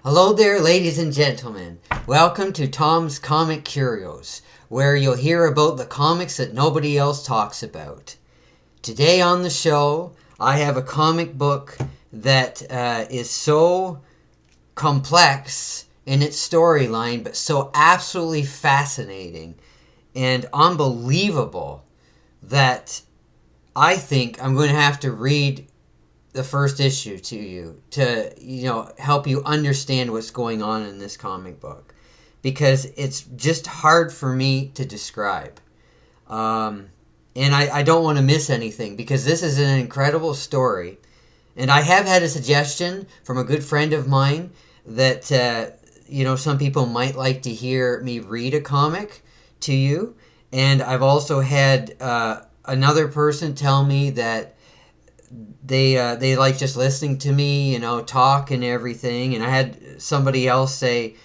Hello there, ladies and gentlemen. Welcome to Tom's Comic Curios, where you'll hear about the comics that nobody else talks about. Today on the show, I have a comic book that is so complex in its storyline, but so absolutely fascinating and unbelievable that I think I'm going to have to read the first issue to you to help you understand what's going on in this comic book, because it's just hard for me to describe, and I don't want to miss anything, because this is an incredible story. And I have had a suggestion from a good friend of mine that some people might like to hear me read a comic to you, and I've also had another person tell me that they like just listening to me, talk and everything. And I had somebody else say,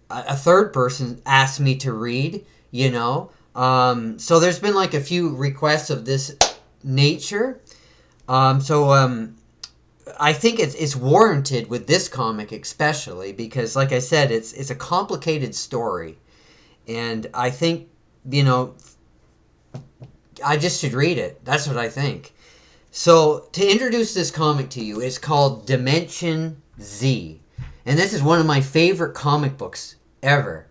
a third person asked me to read, So there's been like a few requests of this nature. I think it's warranted with this comic especially because, like I said, it's a complicated story, and I think I just should read it. That's what I think. So, to introduce this comic to you, it's called Dimension Z. And this is one of my favorite comic books ever.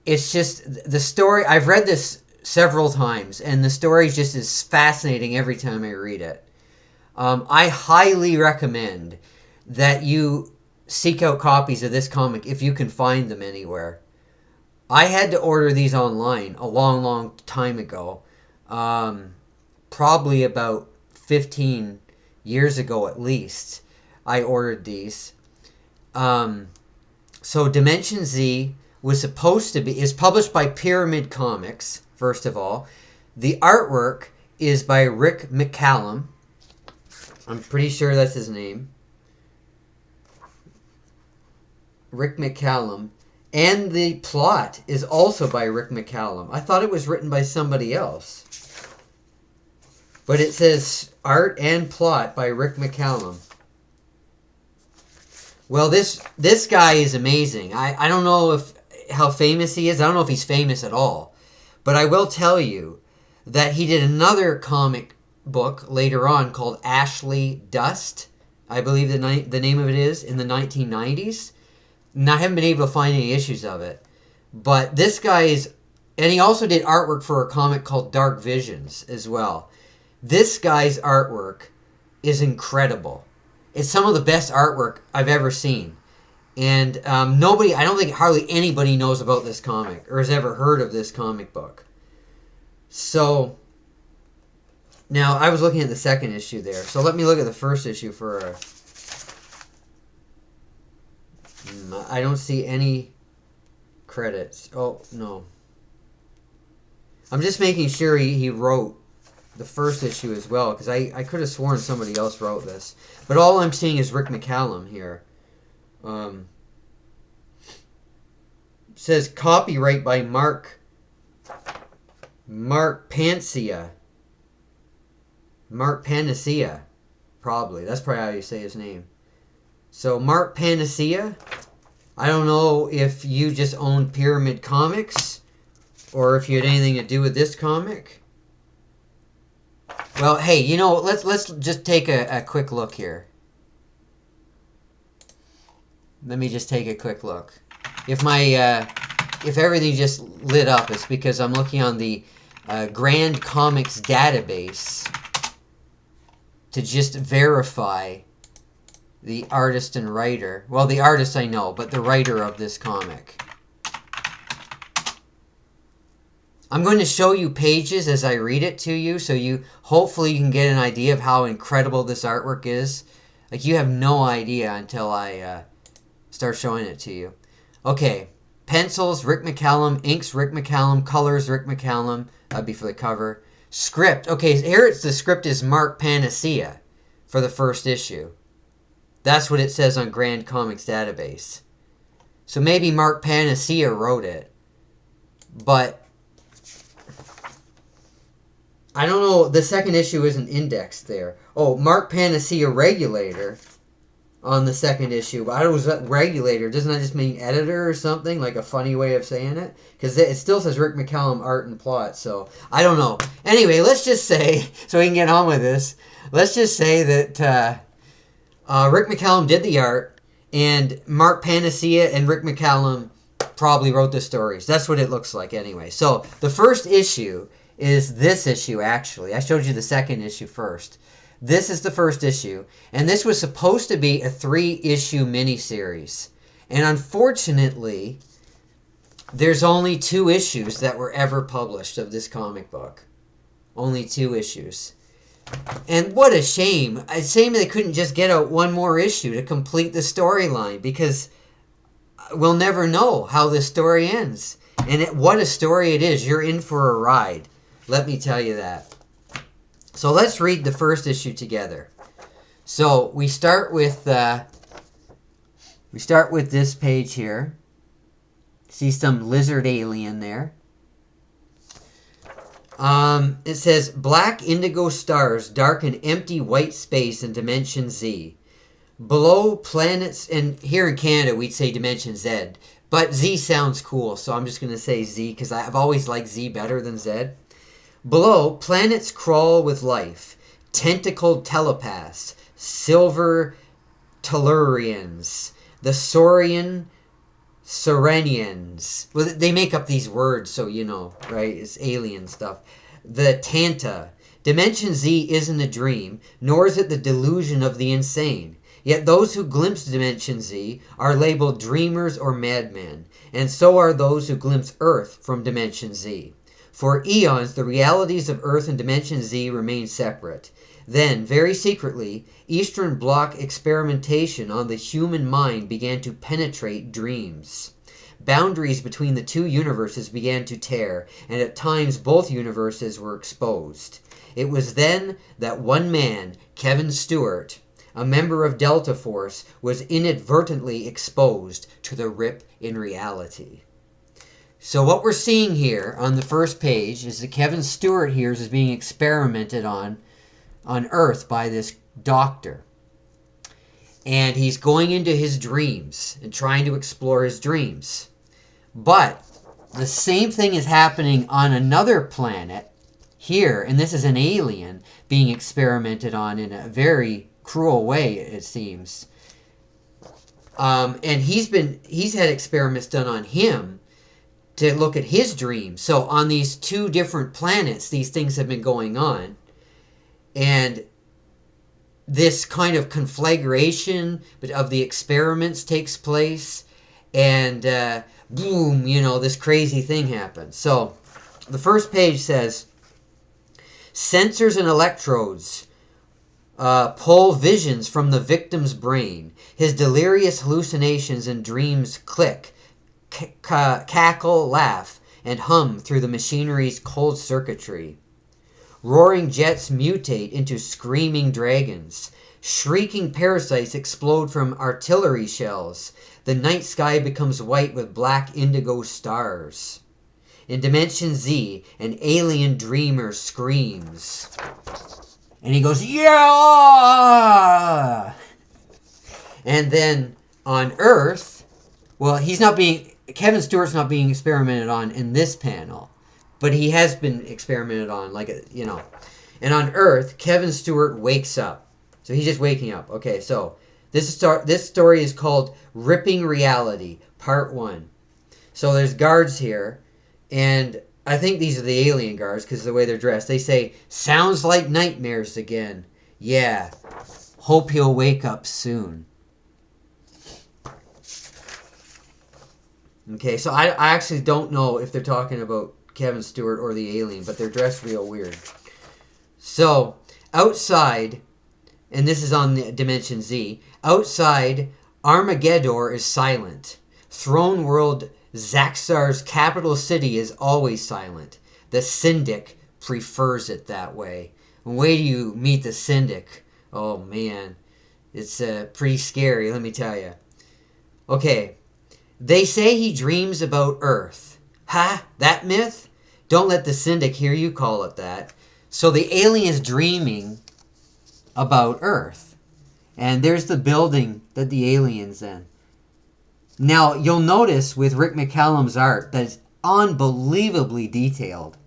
It's just the story. I've read this several times, and the story just is fascinating every time I read it. I highly recommend that you seek out copies of this comic if you can find them anywhere. I had to order these online a long, long time ago. Probably about 15 years ago at least, I ordered these. So Dimension Z is published by Pyramid Comics, first of all. The artwork is by Rick McCollum. I'm pretty sure that's his name. Rick McCollum. And the plot is also by Rick McCollum. I thought it was written by somebody else. But it says art and plot by Rick McCollum. Well, this guy is amazing. I don't know how famous he is. I don't know if he's famous at all. But I will tell you that he did another comic book later on called Ashley Dust. I believe the name of it is, in the 1990s. And I haven't been able to find any issues of it. But this guy is... And he also did artwork for a comic called Dark Visions as well. This guy's artwork is incredible. It's some of the best artwork I've ever seen. And I don't think hardly anybody knows about this comic or has ever heard of this comic book. So, now I was looking at the second issue there. So let me look at the first issue for I don't see any credits. Oh, no. I'm just making sure he wrote the first issue as well, because I could have sworn somebody else wrote this. But all I'm seeing is Rick McCollum here. It says copyright by Mark Paniccia. Mark Paniccia, probably. That's probably how you say his name. So Mark Paniccia, I don't know if you just owned Pyramid Comics or if you had anything to do with this comic. Well, hey, let's just take a quick look here. Let me just take a quick look. If everything just lit up, it's because I'm looking on the Grand Comics database to just verify the artist and writer. Well, the artist I know, but the writer of this comic. I'm going to show you pages as I read it to you, so hopefully you can get an idea of how incredible this artwork is. Like, you have no idea until I start showing it to you. Okay, pencils, Rick McCollum. Inks, Rick McCollum. Colors, Rick McCollum. That'd be for the cover. Script. Okay, here the script is Mark Paniccia for the first issue. That's what it says on Grand Comics database. So maybe Mark Paniccia wrote it. But I don't know. The second issue isn't indexed there. Oh, Mark Paniccia Regulator on the second issue. But I was regulator. Doesn't that just mean editor or something? Like a funny way of saying it? Because it still says Rick McCollum art and plot. So I don't know. Anyway, let's just say, so we can get on with this. Let's just say that Rick McCollum did the art, and Mark Paniccia and Rick McCollum probably wrote the stories. That's what it looks like anyway. So the first issue is this issue, actually. I showed you the second issue first. This is the first issue, and this was supposed to be a 3-issue miniseries. And unfortunately, there's only 2 issues that were ever published of this comic book. Only 2 issues. And what a shame. A shame they couldn't just get out one more issue to complete the storyline, because we'll never know how this story ends. And what a story it is. You're in for a ride. Let me tell you that. So let's read the first issue together. So we start with this page here. See some lizard alien there. It says, black indigo stars darken empty white space in Dimension Z. Below planets, and here in Canada we'd say Dimension Z, but Z sounds cool, so I'm just going to say Z because I've always liked Z better than Z. Below, planets crawl with life, tentacled telepaths, silver Tellurians, the Saurian Serenians. Well, they make up these words, so you know, right? It's alien stuff. The Tanta. Dimension Z isn't a dream, nor is it the delusion of the insane. Yet those who glimpse Dimension Z are labeled dreamers or madmen, and so are those who glimpse Earth from Dimension Z. For eons, the realities of Earth and Dimension Z remain separate. Then, very secretly, Eastern Bloc experimentation on the human mind began to penetrate dreams. Boundaries between the 2 universes began to tear, and at times both universes were exposed. It was then that one man, Kevin Stewart, a member of Delta Force, was inadvertently exposed to the rip in reality. So what we're seeing here on the first page is that Kevin Stewart here is being experimented on Earth by this doctor. And he's going into his dreams and trying to explore his dreams. But the same thing is happening on another planet here, and this is an alien being experimented on in a very cruel way, it seems. And he's had experiments done on him to look at his dreams. So on these 2 different planets, these things have been going on. And this kind of conflagration of the experiments takes place. And boom, you know, this crazy thing happens. So the first page says, sensors and electrodes pull visions from the victim's brain. His delirious hallucinations and dreams click, cackle, laugh, and hum through the machinery's cold circuitry. Roaring jets mutate into screaming dragons. Shrieking parasites explode from artillery shells. The night sky becomes white with black indigo stars. In Dimension Z, an alien dreamer screams. And he goes, yeah! And then on Earth, well, Kevin Stewart's not being experimented on in this panel, but he has been experimented on, And on Earth, Kevin Stewart wakes up. So he's just waking up. Okay, so this story is called Ripping Reality, Part 1. So there's guards here, and I think these are the alien guards because of the way they're dressed. They say, sounds like nightmares again. Yeah, hope he'll wake up soon. Okay, so I actually don't know if they're talking about Kevin Stewart or the alien, but they're dressed real weird. So, outside, and this is on the Dimension Z, outside, Armageddon is silent. Throne World Zaxxar's capital city is always silent. The Syndic prefers it that way. And wait till you meet the Syndic. Oh man, it's pretty scary, let me tell you. Okay, they say he dreams about Earth. Ha? That myth? Don't let the Syndic hear you call it that. So the alien's dreaming about Earth. And there's the building that the alien's in. Now, you'll notice with Rick McCollum's art that it's unbelievably detailed.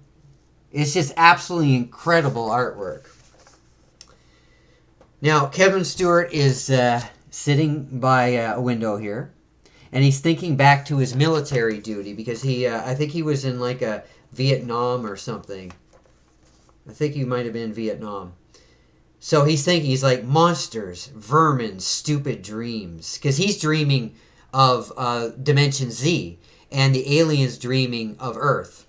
It's just absolutely incredible artwork. Now, Kevin Stewart is sitting by a window here, and he's thinking back to his military duty because I think he was in like a Vietnam or something. I think he might have been in Vietnam. So he's thinking, he's like, monsters, vermin, stupid dreams. Because he's dreaming of Dimension Z, and the alien's dreaming of Earth.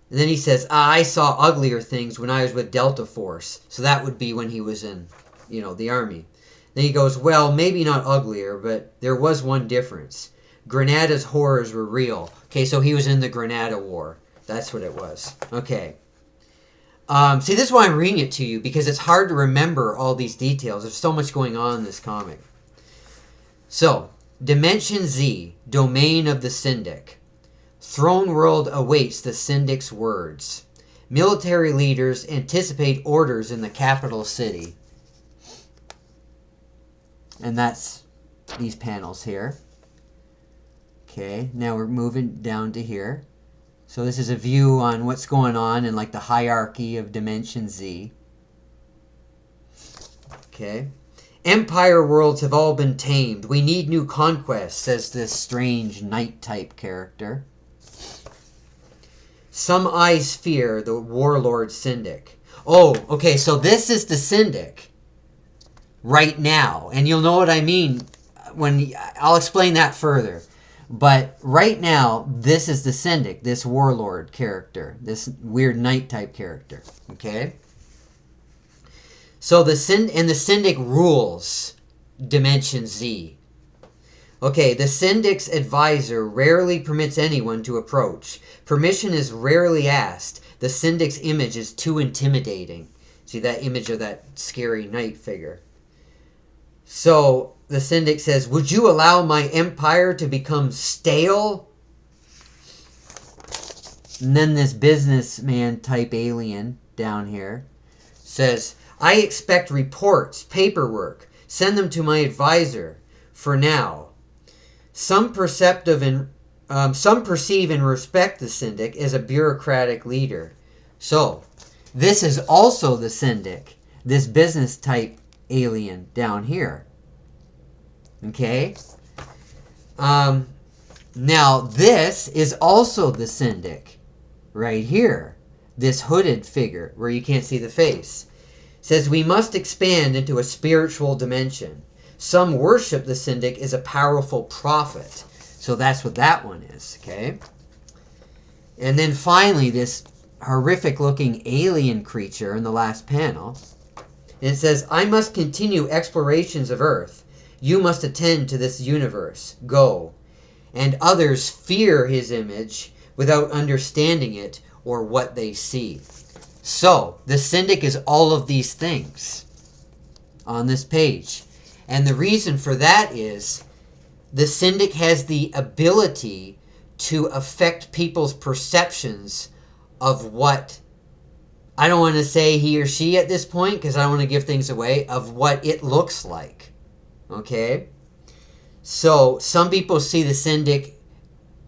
And then he says, I saw uglier things when I was with Delta Force. So that would be when he was in, the Army. Then he goes, well, maybe not uglier, but there was one difference. Grenada's horrors were real. Okay, so he was in the Grenada War. That's what it was. Okay. See, this is why I'm reading it to you, because it's hard to remember all these details. There's so much going on in this comic. So, Dimension Z, domain of the Syndic. Throne world awaits the Syndic's words. Military leaders anticipate orders in the capital city. And that's these panels here. Okay, now we're moving down to here. So this is a view on what's going on in like the hierarchy of Dimension Z. Okay. Empire worlds have all been tamed. We need new conquests, says this strange knight-type character. Some eyes fear the warlord Syndic. Oh, okay, so this is the Syndic right now. And you'll know what I mean when I'll explain that further. But right now, this is the Syndic, this warlord character, this weird knight-type character, okay? So the Syndic rules Dimension Z. Okay, the Syndic's advisor rarely permits anyone to approach. Permission is rarely asked. The Syndic's image is too intimidating. See that image of that scary knight figure? So the Syndic says, would you allow my empire to become stale? And then this businessman type alien down here says, I expect reports, paperwork. Send them to my advisor for now. Some perceive and respect the Syndic as a bureaucratic leader. So, this is also the Syndic, this business type alien down here. Okay? Now, this is also the Syndic right here. This hooded figure where you can't see the face. It says, we must expand into a spiritual dimension. Some worship the Syndic as a powerful prophet. So that's what that one is, okay? And then finally, this horrific looking alien creature in the last panel. And it says, I must continue explorations of Earth. You must attend to this universe. Go. And others fear his image without understanding it or what they see. So, the Syndic is all of these things on this page. And the reason for that is the Syndic has the ability to affect people's perceptions of what, I don't want to say he or she at this point because I don't want to give things away, of what it looks like. Okay? So, some people see the Syndic,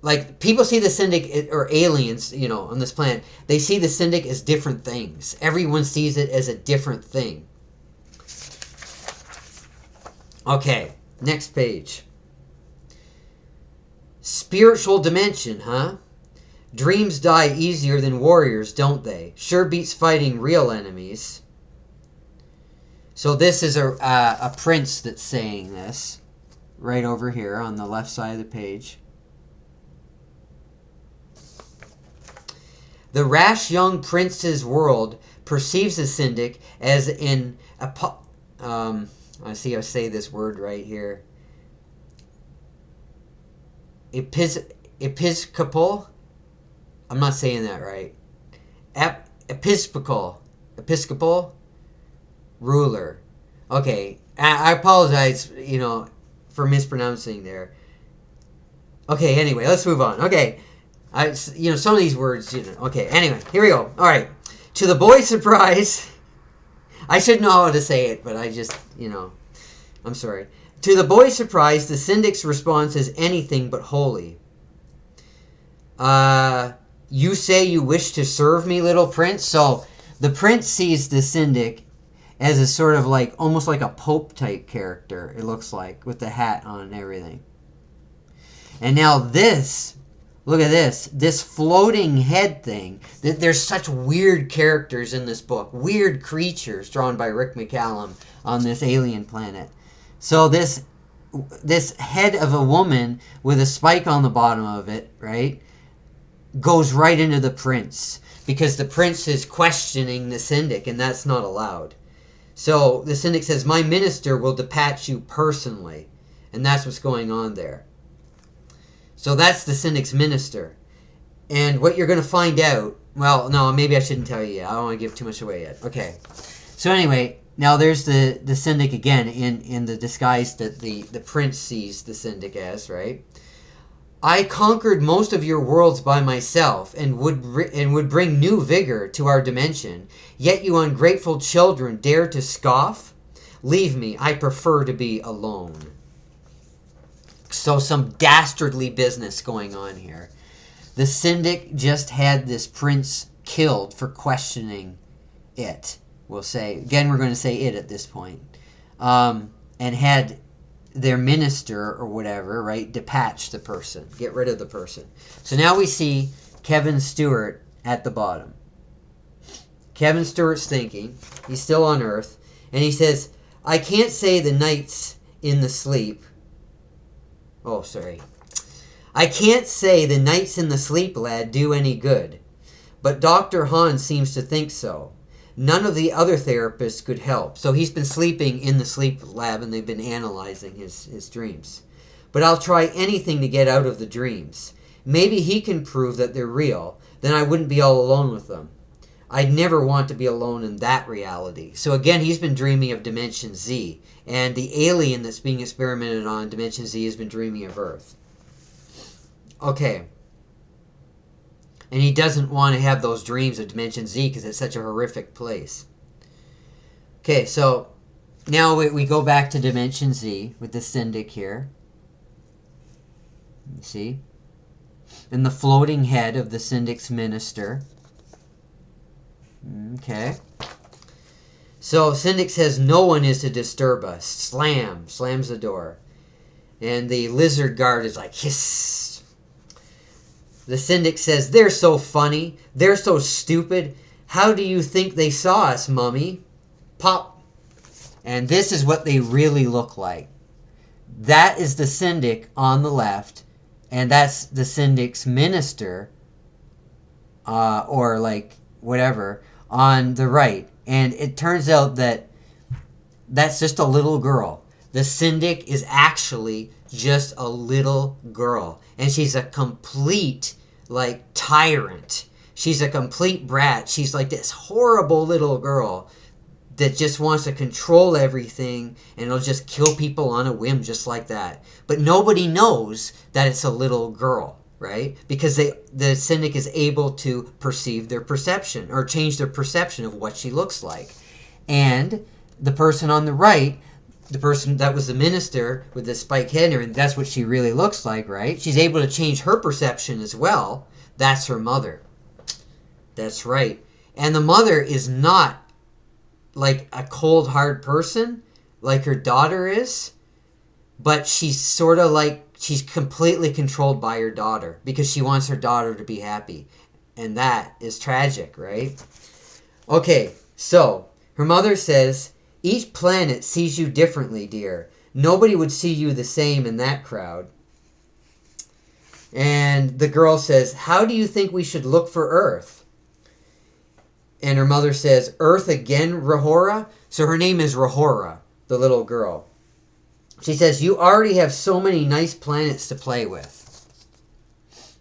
like, people see the Syndic, or aliens, on this planet, they see the Syndic as different things. Everyone sees it as a different thing. Okay, next page. Spiritual dimension, huh? Dreams die easier than warriors, don't they? Sure beats fighting real enemies. So this is a prince that's saying this, right over here on the left side of the page. The rash young prince's world perceives the Syndic as an I see I say this word right here. Episcopal? I'm not saying that right. Episcopal ruler. Okay, I apologize, for mispronouncing there. Okay, anyway, let's move on. Okay, some of these words, Okay, anyway, here we go. All right, to the boy's surprise, I should know how to say it, but I just, I'm sorry. To the boy's surprise, the syndic's response is anything but holy. You say you wish to serve me, little prince? So the prince sees the syndic as a sort of like, almost like a pope type character, it looks like, with the hat on and everything. And now this, look at this floating head thing. There's such weird characters in this book, weird creatures drawn by Rick McCollum on this alien planet. So this head of a woman with a spike on the bottom of it, right, goes right into the prince, because the prince is questioning the syndic, and that's not allowed. So the syndic says, my minister will dispatch you personally. And that's what's going on there. So that's the syndic's minister. And what you're going to find out, well, no, maybe I shouldn't tell you yet. I don't want to give too much away yet. Okay. So anyway, now there's the syndic again in the disguise that the prince sees the syndic as, right? I conquered most of your worlds by myself and would bring new vigor to our dimension. Yet you ungrateful children dare to scoff? Leave me, I prefer to be alone. So some dastardly business going on here. The syndic just had this prince killed for questioning it. We'll say, again, we're going to say it at this point. And had their minister or whatever, right, dispatch the person, get rid of the person. So now we see Kevin Stewart at the bottom. Kevin Stewart's thinking, he's still on Earth, and he says, I can't say the nights in the sleep. I can't say the nights in the sleep, lad, do any good. But Dr. Hahn seems to think so. None of the other therapists could help. So he's been sleeping in the sleep lab, and they've been analyzing his dreams. But I'll try anything to get out of the dreams. Maybe he can prove that they're real. Then I wouldn't be all alone with them. I'd never want to be alone in that reality. So again, he's been dreaming of Dimension Z. And the alien that's being experimented on, Dimension Z, has been dreaming of Earth. Okay. And he doesn't want to have those dreams of Dimension Z because it's such a horrific place. Okay, so now we go back to Dimension Z with the syndic here. You see? And the floating head of the syndic's minister. Okay. So syndic says, no one is to disturb us. Slams the door. And the lizard guard is like, hiss. The syndic says, they're so funny. They're so stupid. How do you think they saw us, mummy? Pop. And this is what they really look like. That is the syndic on the left. And that's the syndic's minister. Or like whatever. On the right. And it turns out that that's just a little girl. The syndic is actually just a little girl. And she's a complete, like, tyrant. She's a complete brat. She's like this horrible little girl that just wants to control everything, and it'll just kill people on a whim just like that. But nobody knows that it's a little girl, right? Because the syndic is able to perceive their perception, or change their perception of what she looks like. And the person on the right, the person that was the minister with the spike head, and that's what she really looks like, right? She's able to change her perception as well. That's her mother. That's right. And the mother is not like a cold, hard person like her daughter is, but she's sort of like, she's completely controlled by her daughter because she wants her daughter to be happy. And that is tragic, right? Okay, so her mother says, each planet sees you differently, dear. Nobody would see you the same in that crowd. And the girl says, how do you think we should look for Earth? And her mother says, Earth again, Rahora? So her name is Rahora, the little girl. She says, you already have so many nice planets to play with.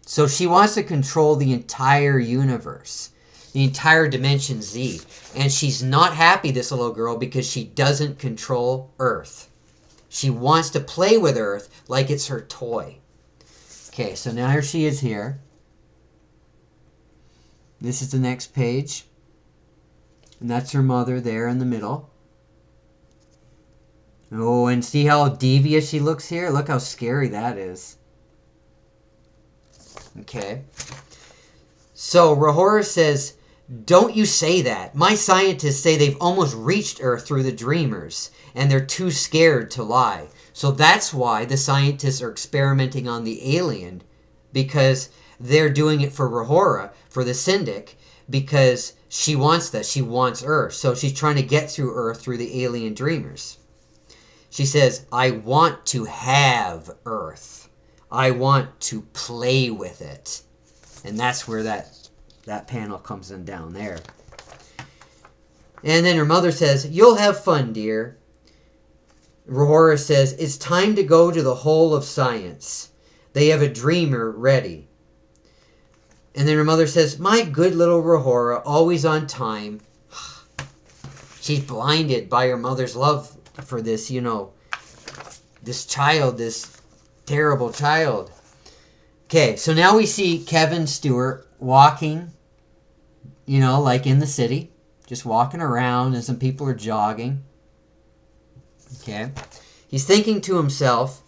So she wants to control the entire universe. The entire Dimension Z. And she's not happy, this little girl, because she doesn't control Earth. She wants to play with Earth like it's her toy. Okay, so now here she is here. This is the next page. And that's her mother there in the middle. Oh, and see how devious she looks here? Look how scary that is. Okay. So Rahora says, don't you say that. My scientists say they've almost reached Earth through the Dreamers, and they're too scared to lie. So that's why the scientists are experimenting on the alien, because they're doing it for Rahora, for the Syndic, because she wants that. She wants Earth. So she's trying to get through Earth through the alien Dreamers. She says, I want to have Earth. I want to play with it. And that's where that panel comes in down there. And then her mother says, you'll have fun, dear. Rahora says, it's time to go to the hole of science. They have a dreamer ready. And then her mother says, my good little Rahora, always on time. She's blinded by her mother's love for this, this child, this terrible child. Okay, so now we see Kevin Stewart walking, like in the city, just walking around, and some people are jogging. Okay, he's thinking to himself.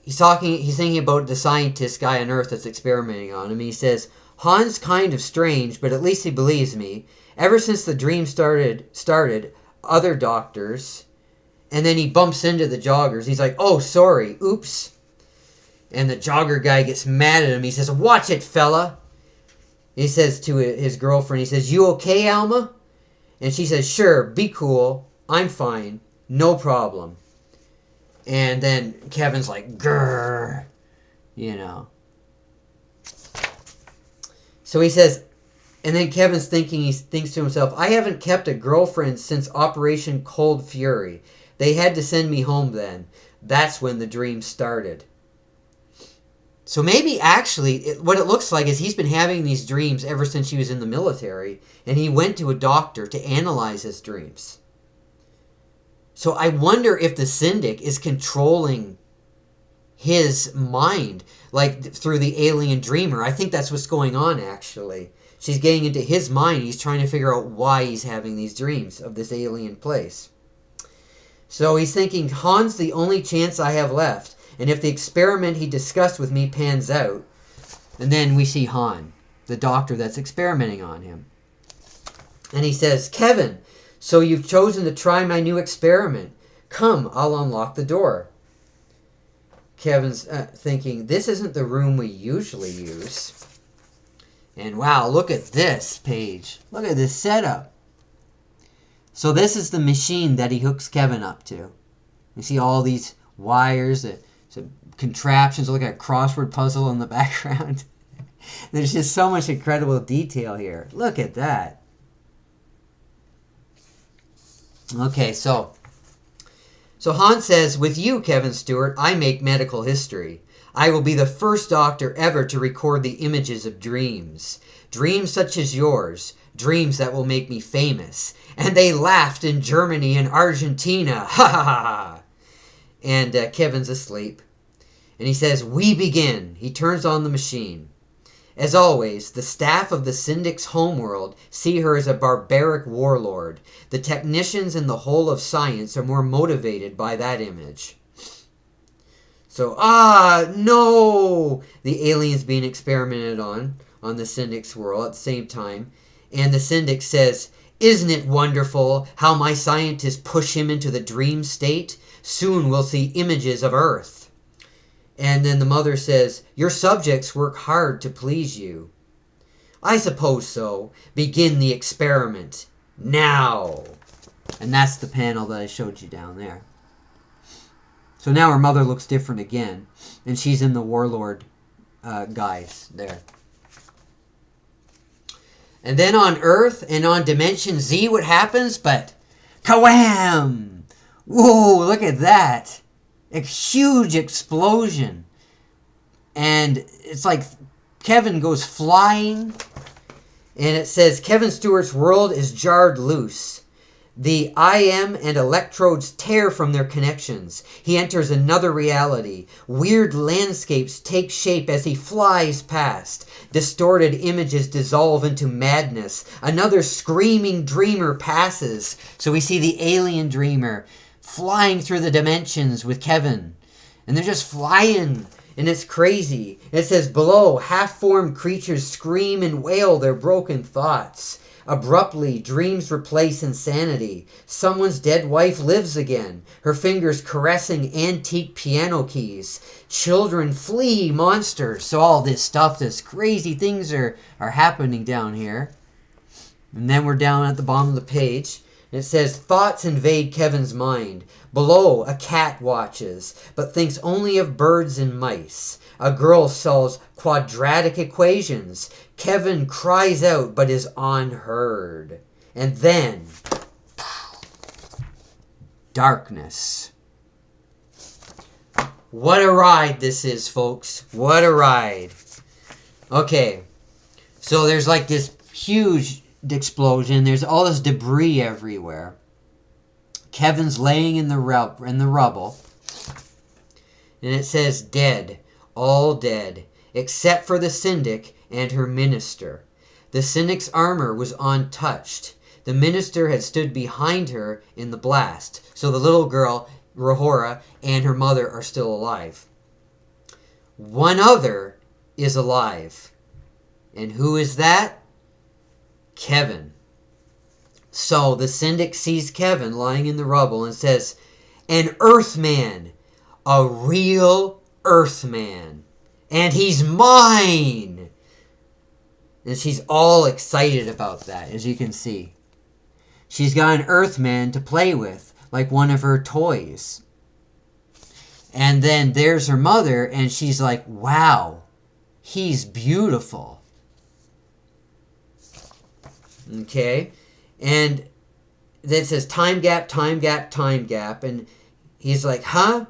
He's thinking about the scientist guy on Earth that's experimenting on him. He says, Han's kind of strange, but at least he believes me. Ever since the dream started, other doctors, and then he bumps into the joggers. He's like, oh, sorry, oops. And the jogger guy gets mad at him. He says, watch it, fella. He says to his girlfriend, he says, you okay, Alma? And she says, sure, be cool. I'm fine. No problem. And then Kevin's like, grrr, So he says, and then Kevin's thinking, he thinks to himself, I haven't kept a girlfriend since Operation Cold Fury. They had to send me home then. That's when the dream started. So maybe actually what it looks like is he's been having these dreams ever since he was in the military, and he went to a doctor to analyze his dreams. So I wonder if the Syndic is controlling his mind, like through the alien dreamer. I think that's what's going on, actually. She's getting into his mind. He's trying to figure out why he's having these dreams of this alien place. So he's thinking, Han's the only chance I have left. And if the experiment he discussed with me pans out, and then we see Han, the doctor that's experimenting on him. And he says, Kevin, so you've chosen to try my new experiment. Come, I'll unlock the door. Kevin's thinking, this isn't the room we usually use. And wow, look at this page. Look at this setup. So this is the machine that he hooks Kevin up to. You see all these wires, some contraptions. Look at a crossword puzzle in the background. There's just so much incredible detail here. Look at that. Okay, so Han says, with you, Kevin Stewart, I make medical history. I will be the first doctor ever to record the images of dreams. Dreams such as yours. Dreams that will make me famous. And they laughed in Germany and Argentina. Ha ha ha. And Kevin's asleep. And he says, we begin. He turns on the machine. As always, the staff of the Syndic's homeworld see her as a barbaric warlord. The technicians in the whole of science are more motivated by that image. So, no! The alien's being experimented on the Syndic's world at the same time. And the Syndic says, isn't it wonderful how my scientists push him into the dream state? Soon we'll see images of Earth. And then the mother says, your subjects work hard to please you. I suppose so. Begin the experiment. Now. And that's the panel that I showed you down there. So now her mother looks different again. And she's in the warlord guise there. And then on Earth and on Dimension Z, what happens? But, ka-wham! Whoa, look at that. A huge explosion. And it's like Kevin goes flying. And it says, Kevin Stewart's world is jarred loose. The IM and electrodes tear from their connections. He enters another reality. Weird landscapes take shape as he flies past. Distorted images dissolve into madness. Another screaming dreamer passes. So we see the alien dreamer flying through the dimensions with Kevin. And they're just flying. And it's crazy. It says, below, half-formed creatures scream and wail their broken thoughts. Abruptly, dreams replace insanity. Someone's dead wife lives again, her fingers caressing antique piano keys. Children flee monsters. So all this stuff, this crazy things are happening down here. And then we're down at the bottom of the page. It says, thoughts invade Kevin's mind. Below, a cat watches, but thinks only of birds and mice. A girl solves quadratic equations. Kevin cries out, but is unheard. And then, darkness. What a ride this is, folks. What a ride. Okay, so there's like this huge explosion. There's all this debris everywhere. Kevin's laying in the rubble. And it says, dead. All dead. Except for the Syndic and her minister. The Syndic's armor was untouched. The minister had stood behind her in the blast. So the little girl, Rahora, and her mother are still alive. One other is alive. And who is that? Kevin. So the Syndic sees Kevin lying in the rubble and says, an Earthman. A real Earthman. And he's mine. And she's all excited about that, as you can see. She's got an Earthman to play with, like one of her toys. And then there's her mother, and she's like, wow, he's beautiful. Okay? And then it says, time gap, time gap, time gap. And he's like, huh?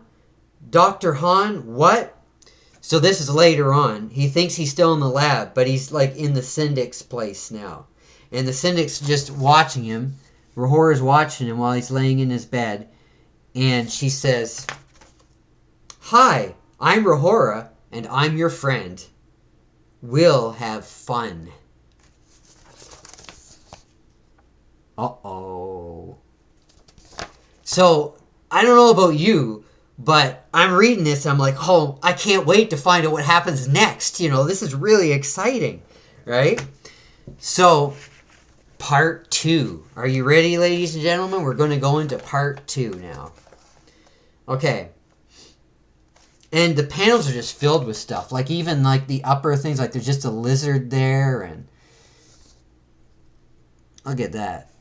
Dr. Han, what? So this is later on. He thinks he's still in the lab, but he's like in the Syndic's place now. And the Syndic's just watching him. Rahora's watching him while he's laying in his bed. And she says, hi, I'm Rahora, and I'm your friend. We'll have fun. Uh-oh. So, I don't know about you, but I'm reading this, I'm like, oh, I can't wait to find out what happens next. You know, this is really exciting, right? So, part 2. Are you ready, ladies and gentlemen? We're going to go into part 2 now. Okay. And the panels are just filled with stuff. Like, even, like, the upper things, like, there's just a lizard there, and look at that.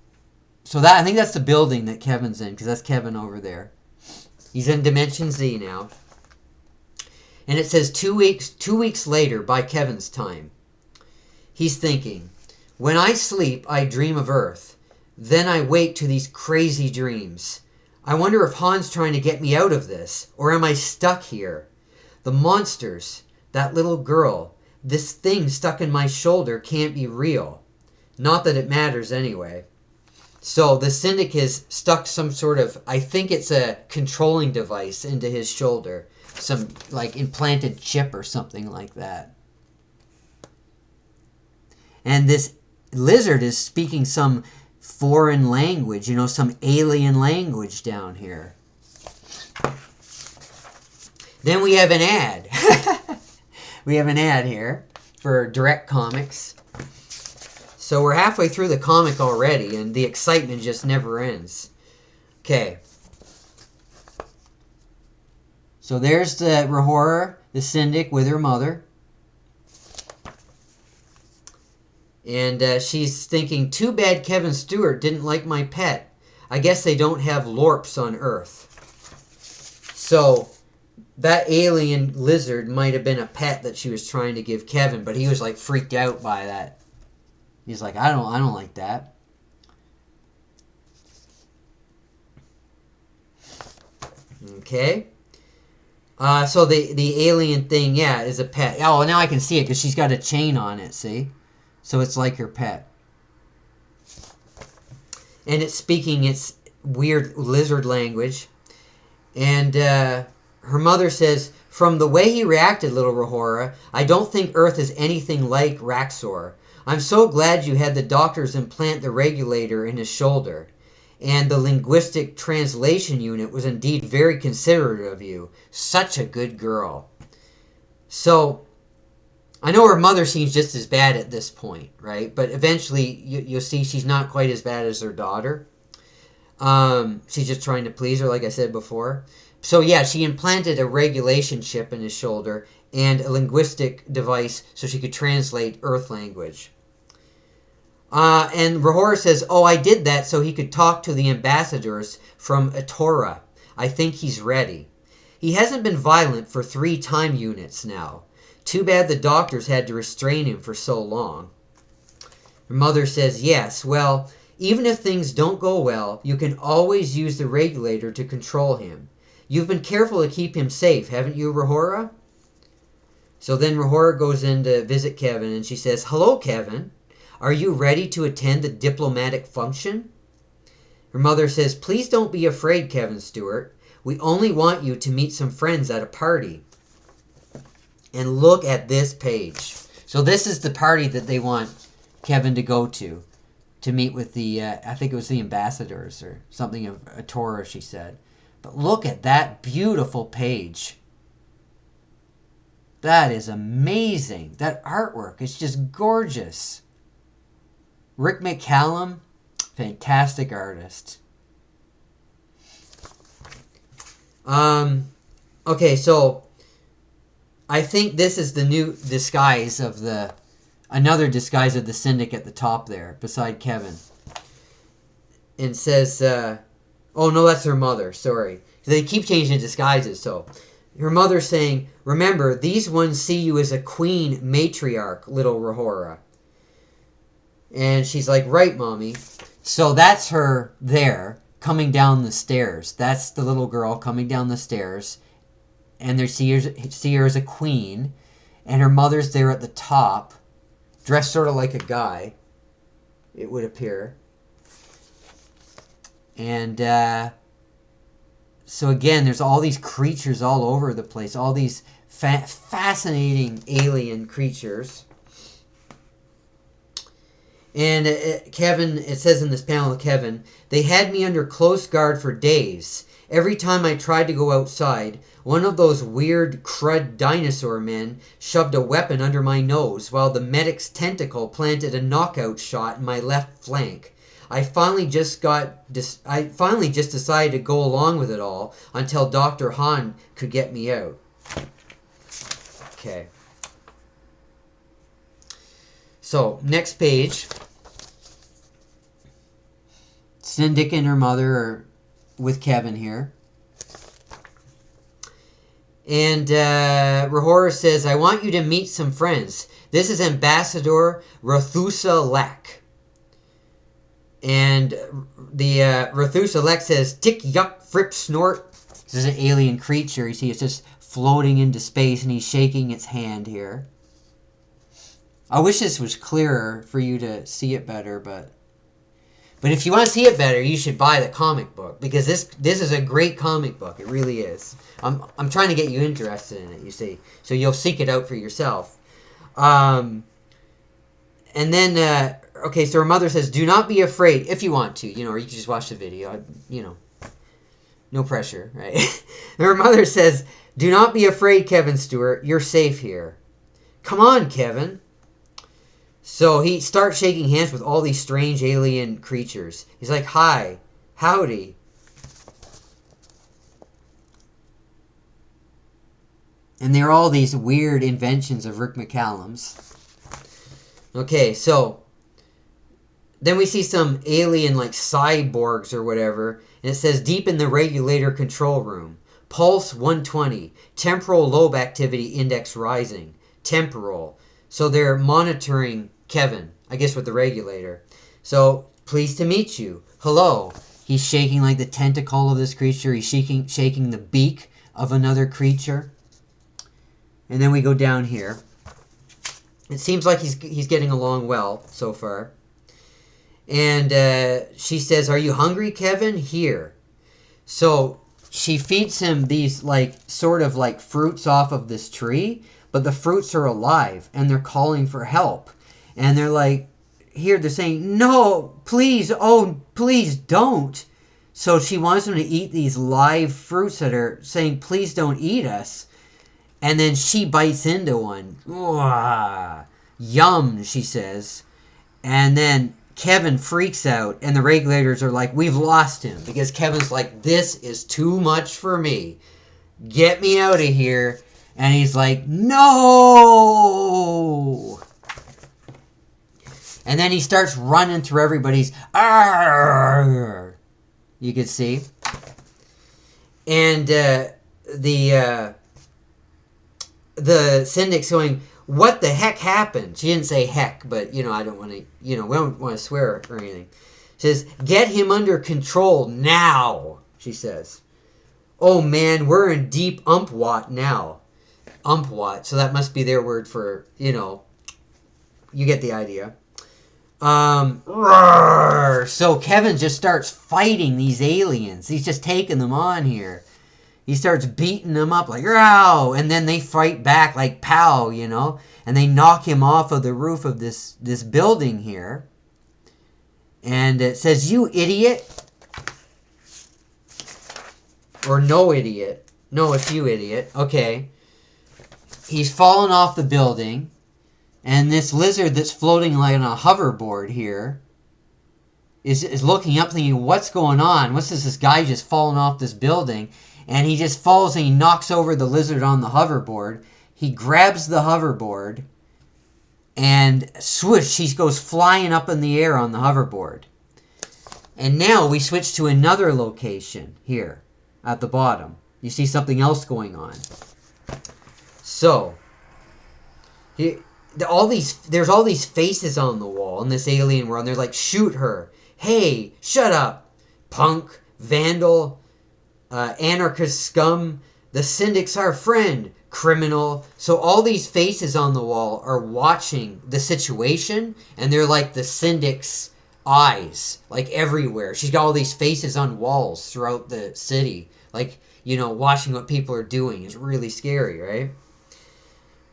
So that, I think that's the building that Kevin's in, because that's Kevin over there. He's in Dimension Z now. And it says 2 weeks later by Kevin's time. He's thinking, when I sleep, I dream of Earth. Then I wake to these crazy dreams. I wonder if Han's trying to get me out of this, or am I stuck here? The monsters, that little girl, this thing stuck in my shoulder can't be real. Not that it matters anyway. So the Syndic has stuck some sort of, I think it's a controlling device into his shoulder. Some like implanted chip or something like that. And this lizard is speaking some foreign language, you know, some alien language down here. Then we have an ad. We have an ad here for Direct Comics. So we're halfway through the comic already, and the excitement just never ends. Okay. So there's the Rahora, the Syndic, with her mother. And she's thinking, too bad Kevin Stewart didn't like my pet. I guess they don't have LORPs on Earth. So that alien lizard might have been a pet that she was trying to give Kevin, but he was like freaked out by that. He's like, I don't like that. Okay. So the alien thing, yeah, is a pet. Oh, now I can see it because she's got a chain on it, see? So it's like her pet. and it's speaking its weird lizard language. And her mother says, "From the way he reacted, little Rahora, I don't think Earth is anything like Raxor. I'm so glad you had the doctors implant the regulator in his shoulder. And the linguistic translation unit was indeed very considerate of you. Such a good girl." So, I know her mother seems just as bad at this point, right? But eventually, you'll see she's not quite as bad as her daughter. She's just trying to please her, like I said before. So yeah, she implanted a regulation chip in his shoulder and a linguistic device so she could translate Earth language. And Rahora says, "Oh, I did that so he could talk to the ambassadors from Etora. I think he's ready. He hasn't been violent for 3 time units now. Too bad the doctors had to restrain him for so long." Her mother says, "Yes, well, even if things don't go well, you can always use the regulator to control him. You've been careful to keep him safe, haven't you, Rahora?" So then Rahora goes in to visit Kevin, and she says, "Hello, Kevin. Are you ready to attend the diplomatic function?" Her mother says, "Please don't be afraid, Kevin Stewart. We only want you to meet some friends at a party." And look at this page. So this is the party that they want Kevin to go to meet with the, I think it was the ambassadors or something of Etora, she said. But look at that beautiful page. That is amazing. That artwork is just gorgeous. Rick McCollum, fantastic artist. Okay, so I think this is the new disguise of another disguise of the Syndic at the top there, beside Kevin. And says, oh no, that's her mother, sorry. They keep changing disguises, so. Her mother's saying, "Remember, these ones see you as a queen matriarch, little Rahora." And she's like, "Right, Mommy." So that's her there, coming down the stairs. That's the little girl coming down the stairs. And they see her as a queen. And her mother's there at the top, dressed sort of like a guy, it would appear. And so again, there's all these creatures all over the place. All these fascinating alien creatures. And Kevin, it says in this panel of Kevin, "They had me under close guard for days. Every time I tried to go outside, one of those weird crud dinosaur men shoved a weapon under my nose while the medic's tentacle planted a knockout shot in my left flank. I finally just decided to go along with it all until Dr. Hahn could get me out." Okay. So, next page. Syndic and her mother are with Kevin here. And Rahora says, "I want you to meet some friends. This is Ambassador Rathusa Lek." And the Rathusa Lek says, "Tick, yuck, frip, snort." This is an alien creature. You see, it's just floating into space, and he's shaking its hand here. I wish this was clearer for you to see it better, but if you want to see it better, you should buy the comic book, because this is a great comic book. It really is. I'm trying to get you interested in it, you see, so you'll seek it out for yourself. And then okay, so her mother says, "Do not be afraid," if you want to, or you can just watch the video, no pressure, right? Her mother says, "Do not be afraid, Kevin Stewart. You're safe here. Come on, Kevin." So he starts shaking hands with all these strange alien creatures. He's like, "Hi, howdy." And they're all these weird inventions of Rick McCollum's. Okay, so then we see some alien like cyborgs or whatever, and it says, "Deep in the regulator control room. Pulse 120. Temporal lobe activity index rising. Temporal." So they're monitoring Kevin, I guess, with the regulator. So, "Pleased to meet you. Hello." He's shaking like the tentacle of this creature. He's shaking the beak of another creature. And then we go down here. It seems like he's getting along well so far. And she says, "Are you hungry, Kevin? Here." So she feeds him these like sort of like fruits off of this tree, but the fruits are alive and they're calling for help. And they're like, here, they're saying, "No, please, oh, please don't." So she wants them to eat these live fruits that are saying, "Please don't eat us." And then she bites into one. Ooh, yum, she says. And then Kevin freaks out, and the regulators are like, "We've lost him," because Kevin's like, "This is too much for me. Get me out of here." And he's like, "No!" And then he starts running through everybody's, "Arr!" You could see. And the syndic's going, "What the heck happened?" She didn't say heck, but, I don't want to, we don't want to swear or anything. She says, "Get him under control now," she says. "Oh, man, we're in deep umpwat now." Umpwat, so that must be their word for, you get the idea. So Kevin just starts fighting these aliens. He's just taking them on here. He starts beating them up like, "Row!" And then they fight back like, "Pow!" And they knock him off of the roof of this building here. And it says, "You idiot." Or "No idiot." No, it's "you idiot." Okay. He's fallen off the building. And this lizard that's floating like on a hoverboard here is looking up thinking, "What's going on? What's this guy just falling off this building?" And he just falls and he knocks over the lizard on the hoverboard. He grabs the hoverboard and swoosh, he goes flying up in the air on the hoverboard. And now we switch to another location here at the bottom. You see something else going on. So, there's all these faces on the wall in this alien world, and they're like, "Shoot her. Hey, shut up. Punk, vandal, anarchist scum. The syndic's our friend. Criminal." So all these faces on the wall are watching the situation, and they're like the syndic's eyes, like everywhere. She's got all these faces on walls throughout the city, like, watching what people are doing. It's really scary, right?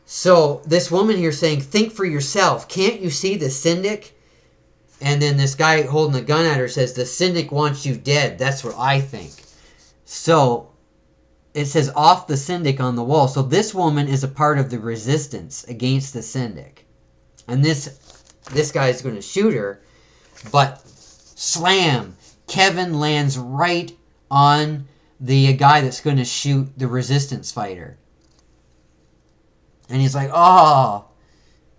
So this woman here saying, "Think for yourself. Can't you see the syndic?" And then this guy holding a gun at her says, "The syndic wants you dead. That's what I think." So it says "off the syndic" on the wall. So this woman is a part of the resistance against the syndic. And this guy is going to shoot her. But slam! Kevin lands right on the guy that's going to shoot the resistance fighter. And he's like, "Oh!"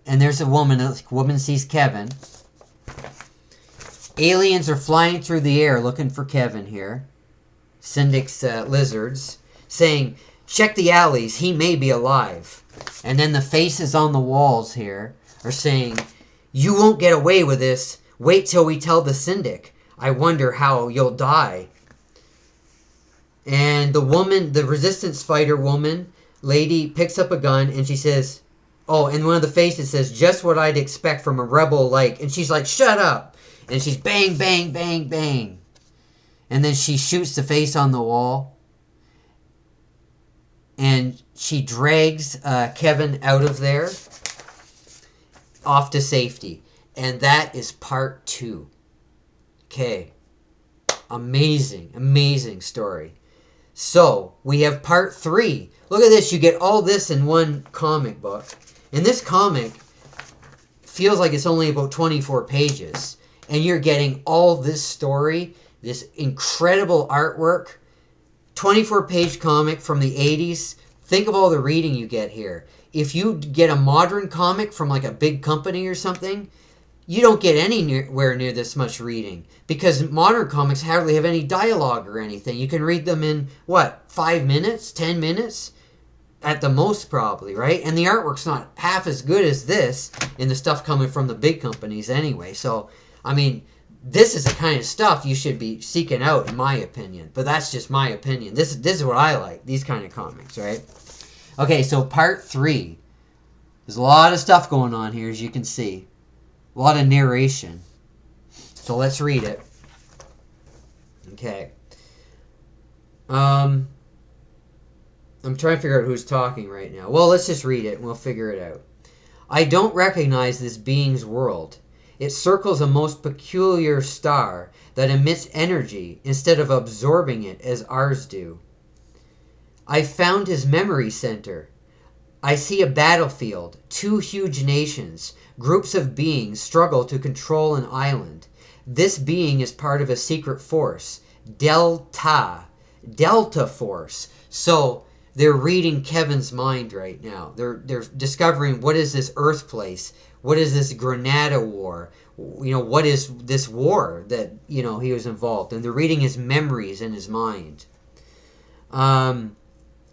And there's a woman. The woman sees Kevin. Aliens are flying through the air looking for Kevin here. Syndic's lizards. Saying, "Check the alleys. He may be alive." And then the faces on the walls here are saying, "You won't get away with this. Wait till we tell the syndic. I wonder how you'll die." And the woman, the resistance fighter woman, lady, picks up a gun and she says, and one of the faces says, "Just what I'd expect from a rebel like." And she's like, "Shut up." And she's bang, bang, bang, bang. And then she shoots the face on the wall. And she drags Kevin out of there, off to safety. And that is part 2. Okay. Amazing, amazing story. So, we have part 3. Look at this. You get all this in one comic book. And this comic feels like it's only about 24 pages. And you're getting all this story, this incredible artwork, 24-page comic from the 80s. Think of all the reading you get here. If you get a modern comic from like a big company or something, you don't get anywhere near this much reading. Because modern comics hardly have any dialogue or anything. You can read them in, 5 minutes? 10 minutes? At the most, probably, right? And the artwork's not half as good as this in the stuff coming from the big companies anyway. So, this is the kind of stuff you should be seeking out, in my opinion. But that's just my opinion. This is what I like, these kind of comics, right? Okay, so part 3. There's a lot of stuff going on here, as you can see. A lot of narration. So let's read it. Okay. I'm trying to figure out who's talking right now. Well, let's just read it and we'll figure it out. I don't recognize this being's world. It circles a most peculiar star that emits energy instead of absorbing it as ours do. I found his memory center. I see a battlefield, 2 huge nations, groups of beings struggle to control an island. This being is part of a secret force, Delta Force. So they're reading Kevin's mind right now. They're discovering, what is this Earth place? What is this Granada War? What is this war that, he was involved in? They're reading his memories in his mind.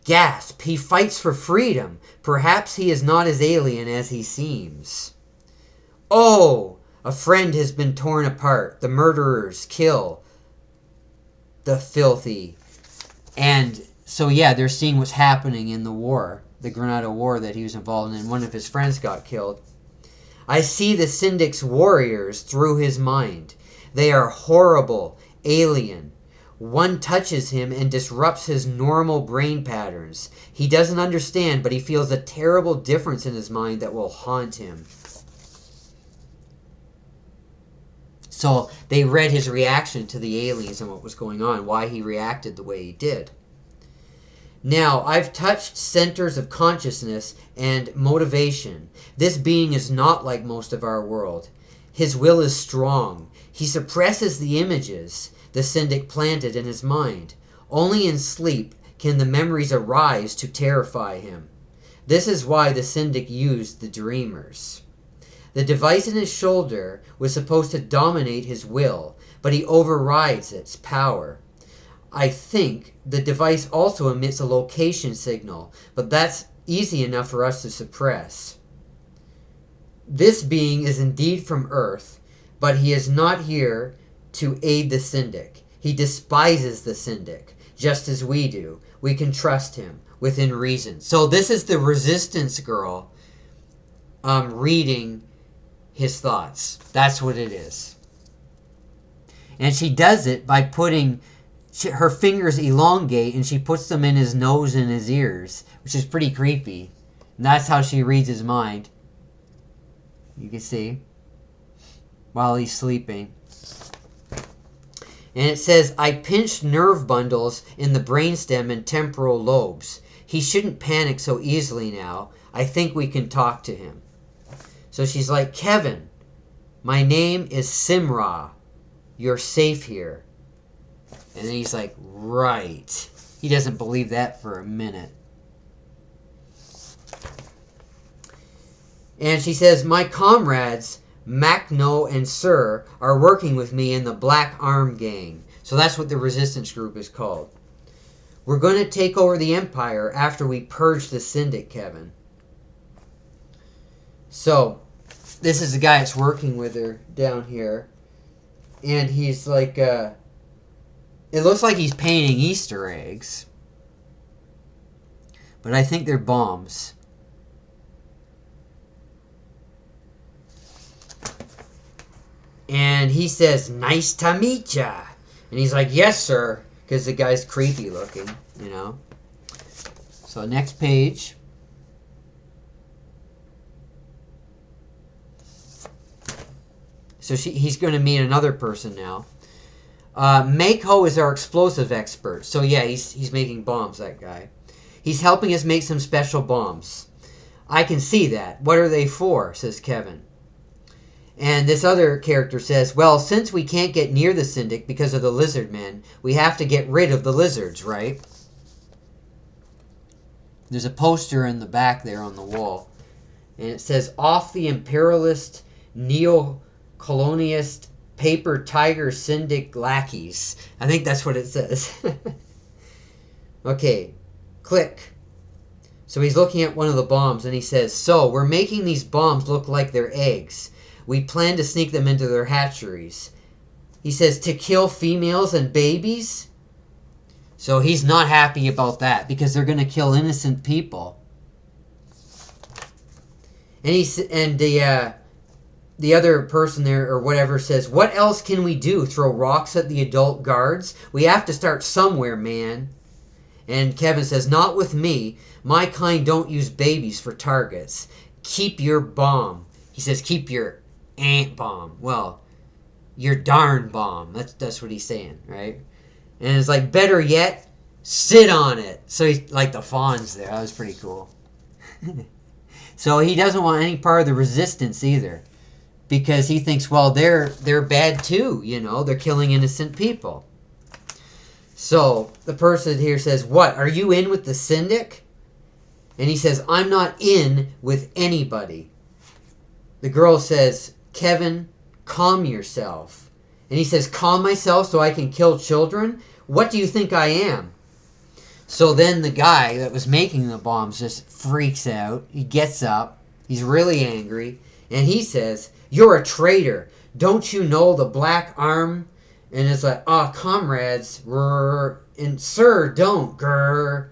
Gasp, he fights for freedom. Perhaps he is not as alien as he seems. Oh, a friend has been torn apart. The murderers kill the filthy. And so, yeah, they're seeing what's happening in the war, the Granada War that he was involved in. One of his friends got killed. I see the Syndic's warriors through his mind. They are horrible, alien. One touches him and disrupts his normal brain patterns. He doesn't understand, but he feels a terrible difference in his mind that will haunt him. So they read his reaction to the aliens and what was going on, why he reacted the way he did. Now, I've touched centers of consciousness and motivation. This being is not like most of our world. His will is strong. He suppresses the images the Syndic planted in his mind. Only in sleep can the memories arise to terrify him. This is why the Syndic used the dreamers. The device in his shoulder was supposed to dominate his will, but he overrides its power. I think the device also emits a location signal, but that's easy enough for us to suppress. This being is indeed from Earth, but he is not here to aid the Syndic. He despises the Syndic, just as we do. We can trust him within reason. So this is the resistance girl reading his thoughts. That's what it is. And she does it by putting her fingers elongate and she puts them in his nose and his ears, which is pretty creepy. And that's how she reads his mind. You can see. While he's sleeping. And it says, I pinched nerve bundles in the brainstem and temporal lobes. He shouldn't panic so easily now. I think we can talk to him. So she's like, Kevin, my name is Simra. You're safe here. And then he's like, right. He doesn't believe that for a minute. And she says, my comrades, Macno and Sir, are working with me in the Black Arm Gang. So that's what the resistance group is called. We're going to take over the Empire after we purge the Syndic, Kevin. So, this is the guy that's working with her down here. And he's like, it looks like he's painting Easter eggs. But I think they're bombs. And he says, nice to meet ya. And he's like, yes, sir. Because the guy's creepy looking, So next page. So he's going to meet another person now. Mako is our explosive expert. So yeah, he's making bombs, that guy. He's helping us make some special bombs. I can see that. What are they for? Says Kevin. And this other character says, well, since we can't get near the Syndic because of the lizard men, we have to get rid of the lizards, right? There's a poster in the back there on the wall. And it says, off the imperialist, neo-colonialist, paper tiger Syndic lackeys. I think that's what it says. Okay, click. So he's looking at one of the bombs and he says, so we're making these bombs look like they're eggs. We plan to sneak them into their hatcheries. He says, to kill females and babies? So he's not happy about that because they're going to kill innocent people. And the the other person there or whatever says, what else can we do? Throw rocks at the adult guards? We have to start somewhere, man. And Kevin says, not with me. My kind don't use babies for targets. Keep your bomb. He says, keep your ant bomb. Well, your darn bomb. That's what he's saying, right? And it's like, better yet, sit on it. So he's like the fawns there. That was pretty cool. So he doesn't want any part of the resistance either. Because he thinks, well, they're bad too, you know. They're killing innocent people. So the person here says, what, are you in with the Syndic? And he says, I'm not in with anybody. The girl says, Kevin, calm yourself. And he says, calm myself so I can kill children? What do you think I am? So then the guy that was making the bombs just freaks out. He gets up. He's really angry. And he says, you're a traitor. Don't you know the black arm? And it's like, comrades, and sir, don't, grr.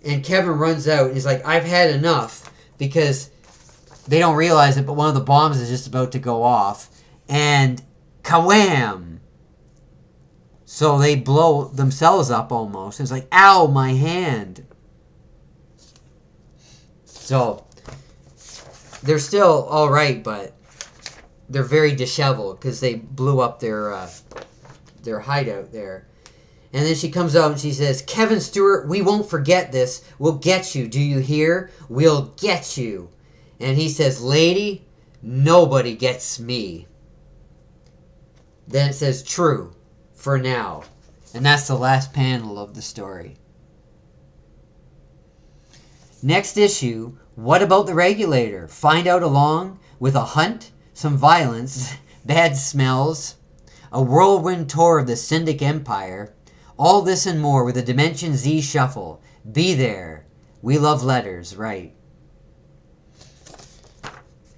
And Kevin runs out, and he's like, I've had enough, because they don't realize it, but one of the bombs is just about to go off, and ka-wham! So they blow themselves up almost. It's like, ow, my hand. So they're still all right, but they're very disheveled because they blew up their hideout there. And then she comes out and she says, Kevin Stewart, we won't forget this. We'll get you. Do you hear? We'll get you. And he says, lady, nobody gets me. Then it says, true, for now. And that's the last panel of the story. Next issue, what about the regulator? Find out along with a hunt, some violence, bad smells, a whirlwind tour of the Syndic Empire. All this and more with a Dimension Z shuffle. Be there. We love letters, right?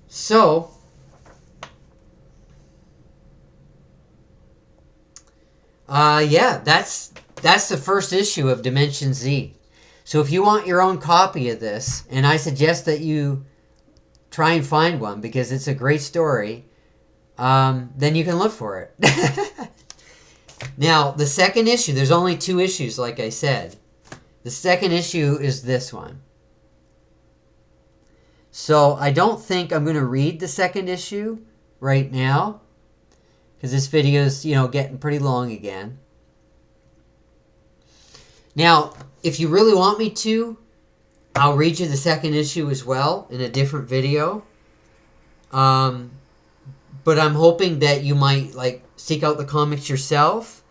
So, yeah, that's the first issue of Dimension Z. So if you want your own copy of this, and I suggest that you try and find one because it's a great story, then you can look for it. Now, the second issue, there's only 2 issues, like I said. The second issue is this one. So I don't think I'm going to read the second issue right now, because this video is, getting pretty long again. Now, if you really want me to, I'll read you the second issue as well in a different video. But I'm hoping that you might seek out the comics yourself.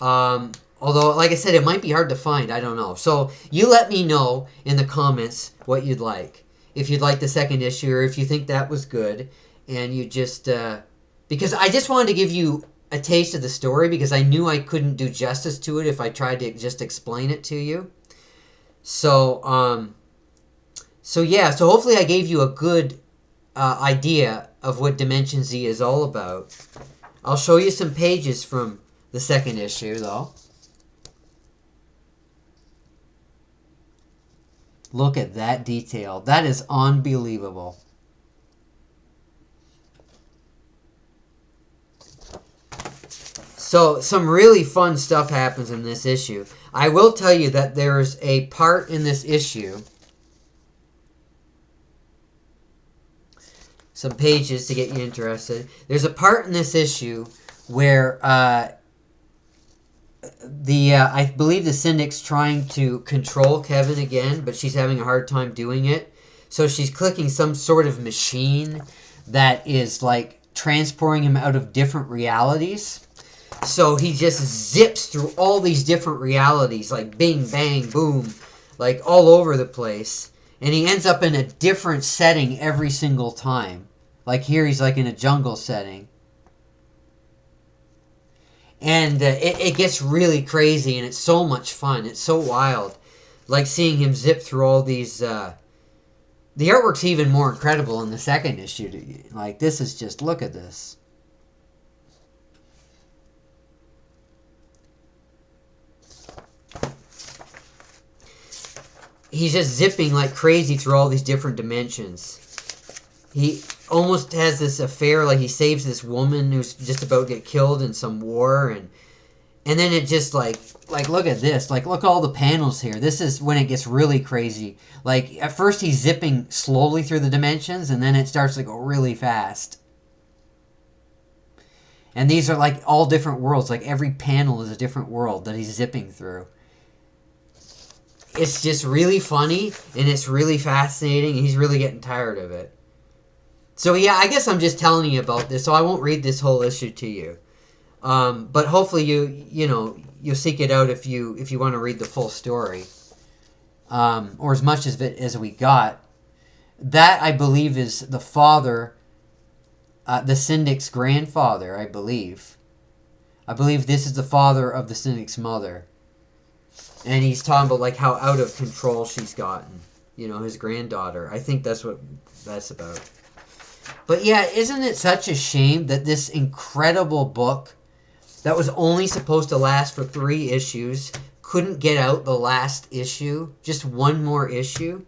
Although, like I said, it might be hard to find. I don't know. So you let me know in the comments what you'd like. If you'd like the second issue, or if you think that was good, and you just because I just wanted to give you a taste of the story, because I knew I couldn't do justice to it if I tried to just explain it to you. So yeah. So hopefully I gave you a good idea of what Dimension Z is all about. I'll show you some pages from the second issue, though. Look at that detail. That is unbelievable. So, some really fun stuff happens in this issue. I will tell you that there's a part in this issue, some pages to get you interested. There's a part in this issue where I believe the Syndic's trying to control Kevin again, but she's having a hard time doing it. So she's clicking some sort of machine that is transporting him out of different realities. So he just zips through all these different realities, bing, bang, boom, all over the place. And he ends up in a different setting every single time. Here he's in a jungle setting. And it gets really crazy, and it's so much fun. It's so wild. Seeing him zip through all these... the artwork's even more incredible in the second issue. This is just... Look at this. He's just zipping like crazy through all these different dimensions. almost has this affair, like he saves this woman who's just about to get killed in some war, and then it just like look at this, like look all the panels here. This is when it gets really crazy. Like at first he's zipping slowly through the dimensions, and then it starts to go really fast. And these are like all different worlds. Like every panel is a different world that he's zipping through. It's just really funny, and it's really fascinating, and he's really getting tired of it. So yeah, I guess I'm just telling you about this, so I won't read this whole issue to you. But hopefully you'll seek it out if you want to read the full story, or as much of it as we got. That I believe is the father, the Syndic's grandfather. I believe this is the father of the Syndic's mother, and he's talking about like how out of control she's gotten. His granddaughter. I think that's what that's about. But yeah, isn't it such a shame that this incredible book that was only supposed to last for 3 issues couldn't get out the last issue, just one more issue?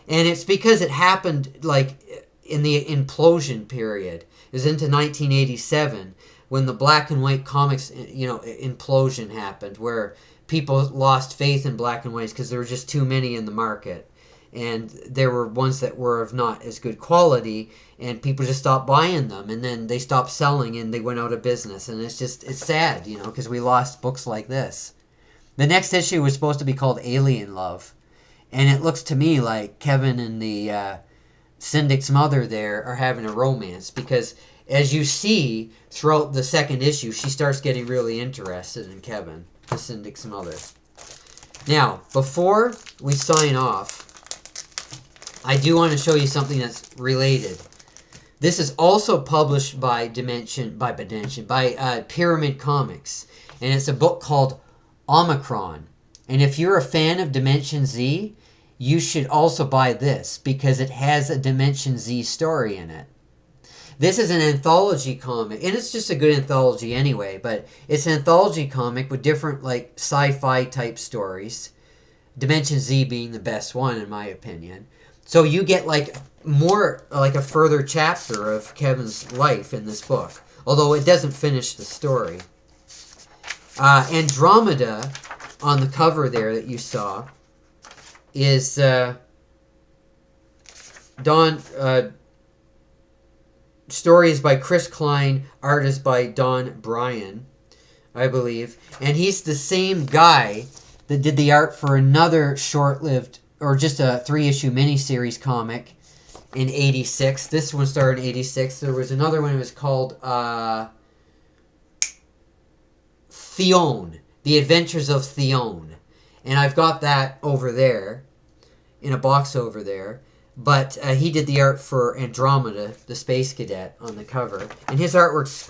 And it's because it happened like in the implosion period. It was into 1987 when the black and white comics, implosion happened, where people lost faith in black and whites because there were just too many in the market. And there were ones that were of not as good quality, and people just stopped buying them, and then they stopped selling, and they went out of business. And it's sad, because we lost books like this. The next issue was supposed to be called Alien Love, and it looks to me like Kevin and the Syndic's mother there are having a romance, because as you see throughout the second issue, she starts getting really interested in Kevin, the Syndic's mother. Now, before we sign off, I do want to show you something that's related. This is also published by Pyramid Comics, and it's a book called Omicron. And if you're a fan of Dimension Z, you should also buy this because it has a Dimension Z story in it. This is an anthology comic, and it's just a good anthology anyway, but it's an anthology comic with different like sci-fi type stories. Dimension Z being the best one in my opinion. So you get like more, like a further chapter of Kevin's life in this book, although it doesn't finish the story. Andromeda on the cover there that you saw is story is by Chris Klein, art is by Don Bryan, I believe, and he's the same guy that did the art for another short-lived, or just a 3-issue miniseries comic in 86. This one started in 86. There was another one that was called Theon, The Adventures of Theon. And I've got that over there, in a box over there. But he did the art for Andromeda, the Space Cadet, on the cover. And his artwork's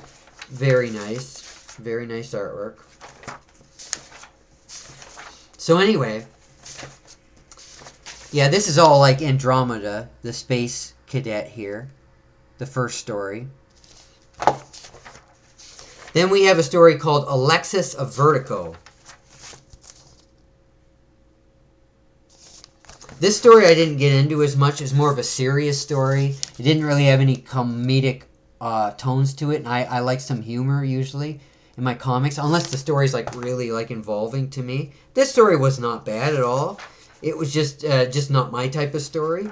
very nice. Very nice artwork. So anyway, yeah, this is all like Andromeda, the Space Cadet here. The first story. Then we have a story called Alexis of Vertigo. This story I didn't get into as much. It's more of a serious story. It didn't really have any comedic tones to it, and I like some humor usually in my comics, unless the story's like really like involving to me. This story was not bad at all. It was just not my type of story.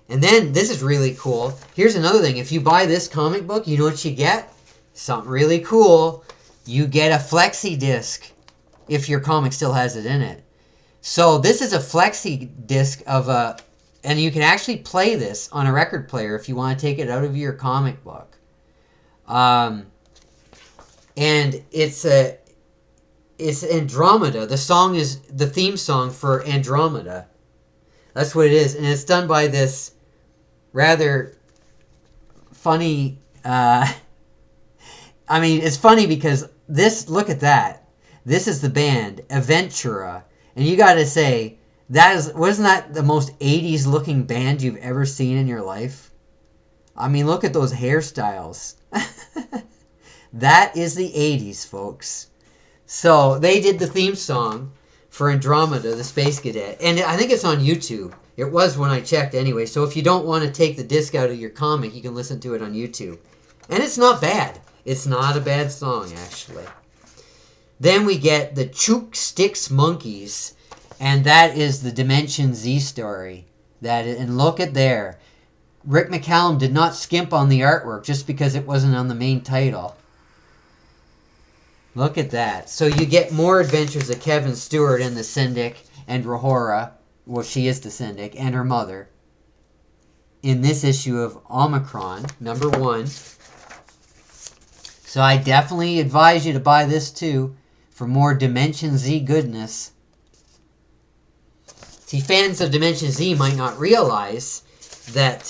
And then, this is really cool. Here's another thing. If you buy this comic book, you know what you get? Something really cool. You get a flexi disc if your comic still has it in it. So, this is a flexi disc of a... And you can actually play this on a record player if you want to take it out of your comic book. And it's Andromeda. The song is the theme song for Andromeda. That's what it is. And it's done by this rather funny... it's funny because this... Look at that. This is the band, Aventura. And you gotta say, wasn't that the most 80s looking band you've ever seen in your life? I mean, look at those hairstyles. That is the 80s, folks. So, they did the theme song for Andromeda, the Space Cadet. And I think it's on YouTube. It was when I checked anyway. So if you don't want to take the disc out of your comic, you can listen to it on YouTube. And it's not bad. It's not a bad song, actually. Then we get the Chook Sticks Monkeys, and that is the Dimension Z story. And look at there. Rick McCollum did not skimp on the artwork just because it wasn't on the main title. Look at that. So you get more adventures of Kevin Stewart and the Syndic and Rahora, well, she is the Syndic, and her mother in this issue of Omicron, number 1. So I definitely advise you to buy this too for more Dimension Z goodness. See, fans of Dimension Z might not realize that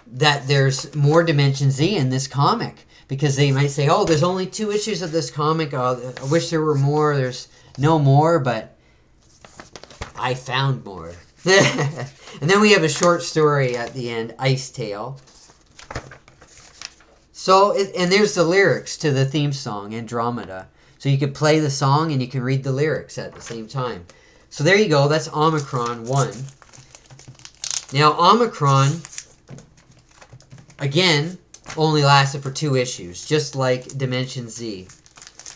that there's more Dimension Z in this comic, because they might say, oh, there's only 2 issues of this comic. Oh, I wish there were more. There's no more, but I found more. And then we have a short story at the end, Ice Tale. So, and there's the lyrics to the theme song, Andromeda. So you can play the song and you can read the lyrics at the same time. So there you go. That's Omicron 1. Now, Omicron, again, only lasted for 2 issues, just like Dimension Z,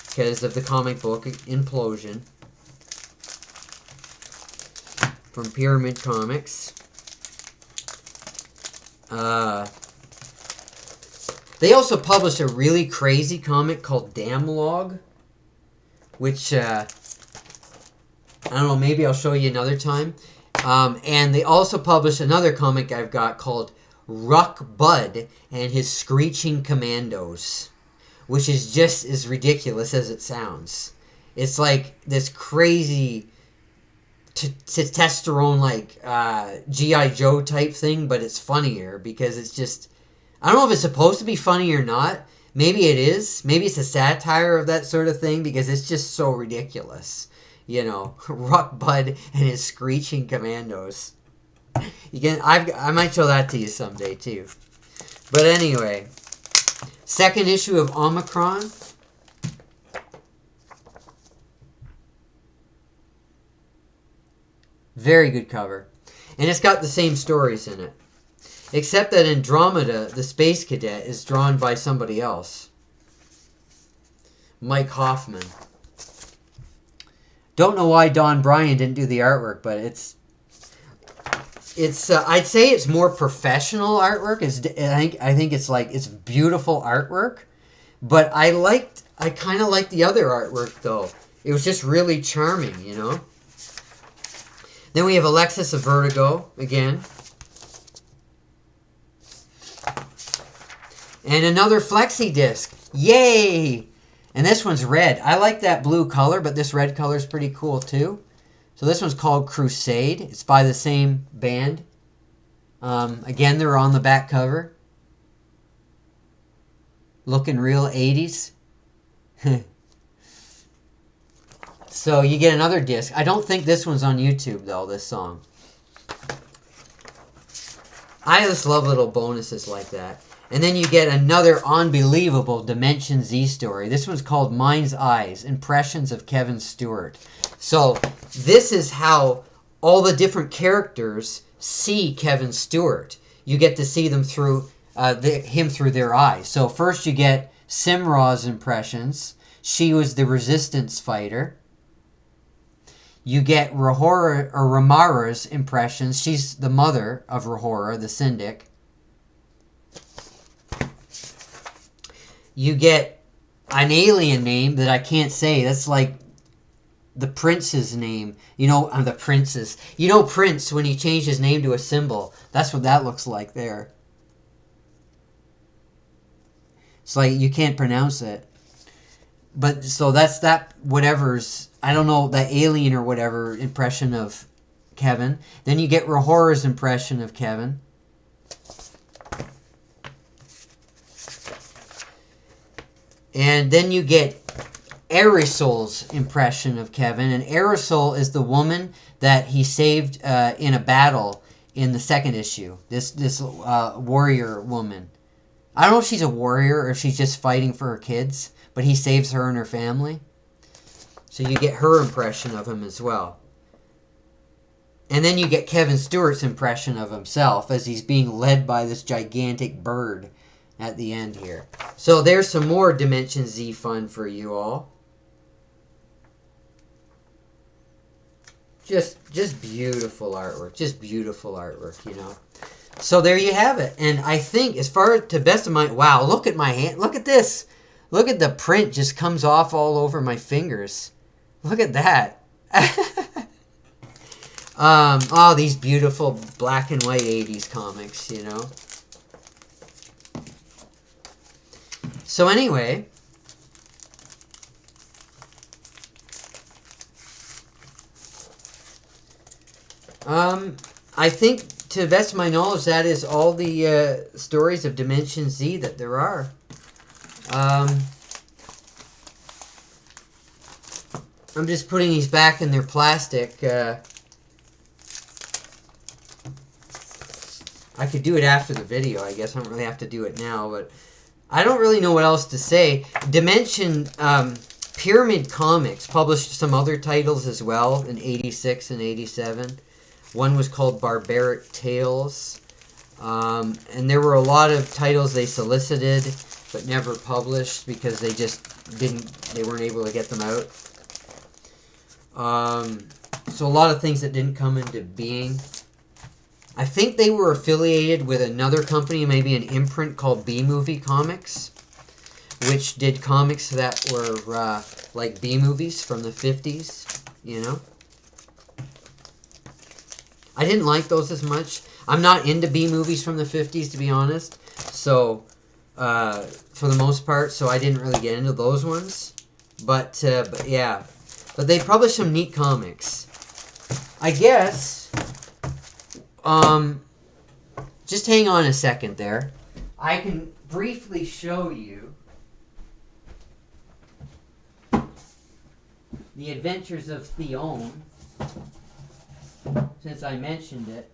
because of the comic book Implosion from Pyramid Comics. They also published a really crazy comic called Damlog, which, I don't know, maybe I'll show you another time. And they also published another comic I've got called Ruck Bud and His Screeching Commandos, which is just as ridiculous as it sounds. It's like this crazy testosterone, like G.I. Joe type thing, but it's funnier because it's just, I don't know if it's supposed to be funny or not. Maybe it is. Maybe it's a satire of that sort of thing because it's just so ridiculous. You know, Ruck Bud and His Screeching Commandos. I might show that to you someday too. But anyway, second issue of Omicron. Very good cover. And it's got the same stories in it. Except that Andromeda, the space cadet, is drawn by somebody else. Mike Hoffman. Don't know why Don Bryan didn't do the artwork, but it's I'd say it's more professional artwork. I think it's beautiful artwork, but I kind of liked the other artwork though. It was just really charming, you know. Then we have Alexis of Vertigo again. And another flexi disc. Yay! And this one's red. I like that blue color, but this red color is pretty cool too. So this one's called Crusade. It's by the same band. Again, they're on the back cover. Looking real 80s. So you get another disc. I don't think this one's on YouTube though, this song. I just love little bonuses like that. And then you get another unbelievable Dimension Z story. This one's called Mind's Eyes, Impressions of Kevin Stewart. So this is how all the different characters see Kevin Stewart. You get to see them through him through their eyes. So first you get Simra's impressions. She was the resistance fighter. You get Ramara's impressions. She's the mother of Rahora, the Syndic. You get an alien name that I can't say. That's like the prince's name. You know, the prince's. You know Prince, when he changed his name to a symbol. That's what that looks like there. It's like you can't pronounce it. But so that's that whatever's, I don't know, that alien or whatever impression of Kevin. Then you get Rahora's impression of Kevin. And then you get Arisol's impression of Kevin. And Arisol is the woman that he saved in a battle in the second issue. This warrior woman. I don't know if she's a warrior or if she's just fighting for her kids, but he saves her and her family. So you get her impression of him as well. And then you get Kevin Stewart's impression of himself as he's being led by this gigantic bird at the end here. So there's some more Dimension Z fun for you all. Just beautiful artwork. Just beautiful artwork, you know. So there you have it. And I think, as far to best of my... Wow, look at my hand. Look at this. Look at the print just comes off all over my fingers. Look at that. Oh, these beautiful black and white 80s comics, you know. So anyway... I think, to the best of my knowledge, that is all the stories of Dimension Z that there are. I'm just putting these back in their plastic. I could do it after the video, I guess. I don't really have to do it now, but I don't really know what else to say. Dimension Pyramid Comics published some other titles as well in 86 and 87. One was called Barbaric Tales. And there were a lot of titles they solicited but never published because they weren't able to get them out. So a lot of things that didn't come into being. I think they were affiliated with another company, maybe an imprint called B-Movie Comics, which did comics that were like B-movies from the 50s, you know. I didn't like those as much. I'm not into B-movies from the 50s, to be honest. So, for the most part, so I didn't really get into those ones. But yeah. But they published some neat comics. I guess, just hang on a second there. I can briefly show you the Adventures of Theon, since I mentioned it.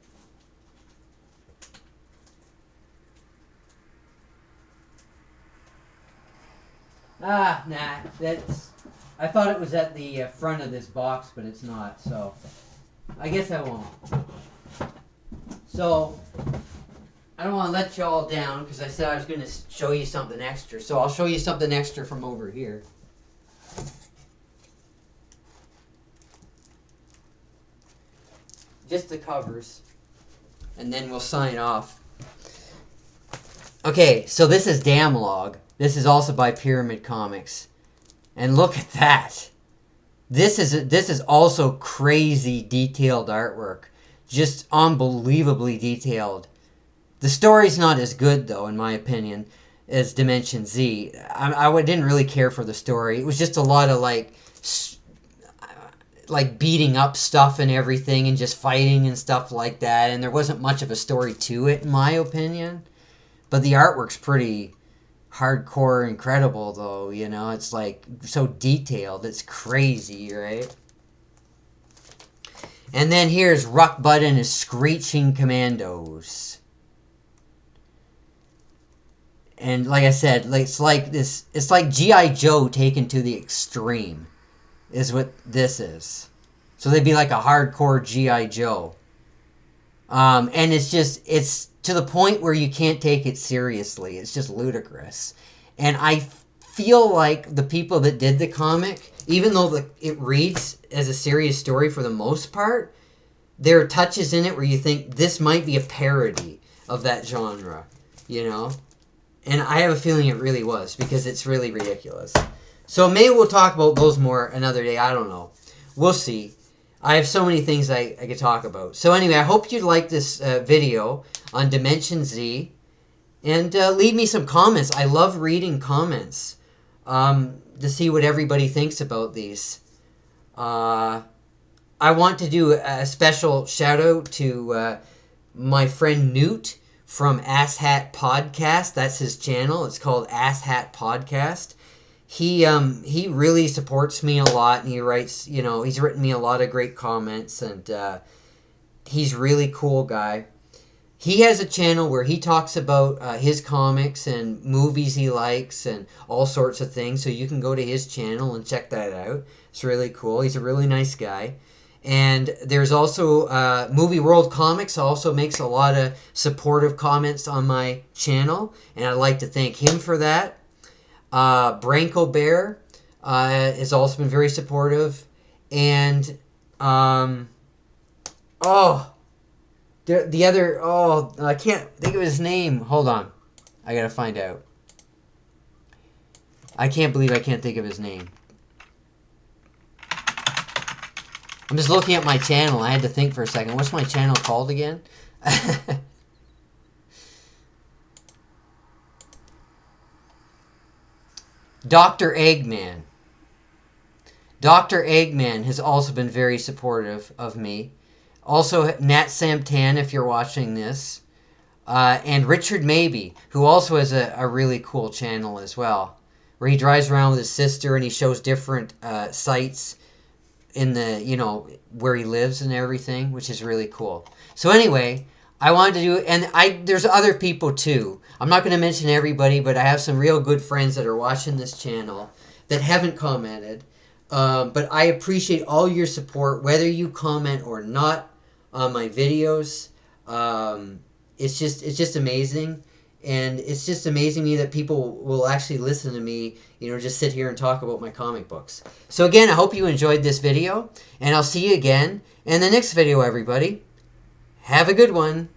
Nah, that's... I thought it was at the front of this box, but it's not, so I guess I won't. So, I don't want to let you all down, because I said I was going to show you something extra, so I'll show you something extra from over here. Just the covers, and then we'll sign off. Okay, so this is Damlog. This is also by Pyramid Comics. And look at that. This is also crazy detailed artwork. Just unbelievably detailed. The story's not as good, though, in my opinion, as Dimension Z. I didn't really care for the story. It was just a lot of, like beating up stuff and everything and just fighting and stuff like that. And there wasn't much of a story to it, in my opinion. But the artwork's pretty hardcore incredible, though, you know. It's like so detailed. It's crazy, right? And then here's Ruckbutt and his Screeching Commandos. And like I said, it's like G.I. Joe taken to the extreme is what this is. So they'd be like a hardcore G.I. Joe. And it's to the point where you can't take it seriously. It's just ludicrous. And I feel like the people that did the comic, even though it reads as a serious story for the most part, there are touches in it where you think this might be a parody of that genre, you know? And I have a feeling it really was, because it's really ridiculous. So maybe we'll talk about those more another day. I don't know. We'll see. I have so many things I could talk about. So anyway, I hope you like this video on Dimension Z. And leave me some comments. I love reading comments to see what everybody thinks about these. I want to do a special shout out to my friend Newt from Ass Hat Podcast. That's his channel. It's called Ass Hat Podcast. He really supports me a lot, and he writes, you know, he's written me a lot of great comments, and he's a really cool guy. He has a channel where he talks about his comics and movies he likes and all sorts of things, so you can go to his channel and check that out. It's really cool. He's a really nice guy. And there's also Movie World Comics also makes a lot of supportive comments on my channel, and I'd like to thank him for that. Branko Bear has also been very supportive. And, the other, I can't think of his name. Hold on. I gotta find out. I can't believe I can't think of his name. I'm just looking at my channel. I had to think for a second. What's my channel called again? Dr. Eggman. Dr. Eggman has also been very supportive of me. Also, Nat Samtan, if you're watching this. And Richard Maybe, who also has a really cool channel as well, where he drives around with his sister and he shows different sites in the, where he lives and everything, which is really cool. So anyway, I wanted to do, and there's other people too. I'm not going to mention everybody, but I have some real good friends that are watching this channel that haven't commented. But I appreciate all your support, whether you comment or not on my videos. It's just amazing. And it's just amazing to me that people will actually listen to me, just sit here and talk about my comic books. So again, I hope you enjoyed this video, and I'll see you again in the next video, everybody. Have a good one.